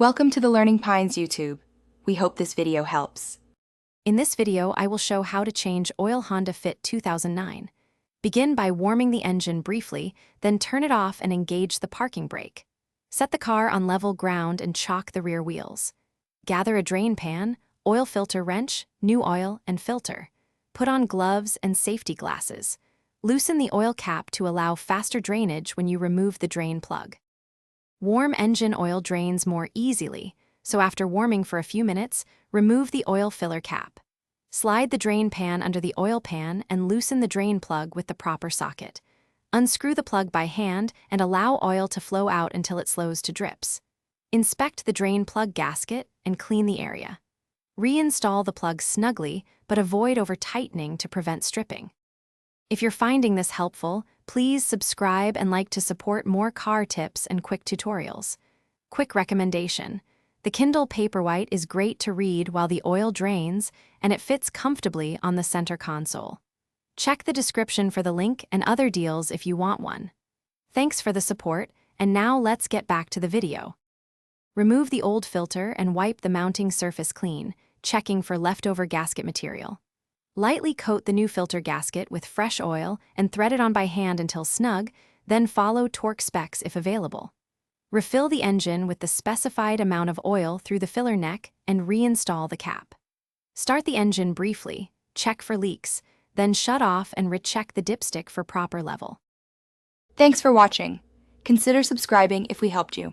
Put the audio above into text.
Welcome to the Learning Pines YouTube. We hope this video helps. In this video, I will show how to change oil Honda Fit 2009. Begin by warming the engine briefly, then turn it off and engage the parking brake. Set the car on level ground and chock the rear wheels. Gather a drain pan, oil filter wrench, new oil, and filter. Put on gloves and safety glasses. Loosen the oil cap to allow faster drainage when you remove the drain plug. Warm engine oil drains more easily, so after warming for a few minutes, remove the oil filler cap. Slide the drain pan under the oil pan and loosen the drain plug with the proper socket. Unscrew the plug by hand and allow oil to flow out until it slows to drips. Inspect the drain plug gasket and clean the area. Reinstall the plug snugly, but avoid over-tightening to prevent stripping. If you're finding this helpful, please subscribe and like to support more car tips and quick tutorials. Quick recommendation: the Kindle Paperwhite is great to read while the oil drains, and it fits comfortably on the center console. Check the description for the link and other deals if you want one. Thanks for the support, and now let's get back to the video. Remove the old filter and wipe the mounting surface clean, checking for leftover gasket material. Lightly coat the new filter gasket with fresh oil and thread it on by hand until snug, then follow torque specs if available. Refill the engine with the specified amount of oil through the filler neck and reinstall the cap. Start the engine briefly, check for leaks, then shut off and recheck the dipstick for proper level. Thanks for watching. Consider subscribing if we helped you.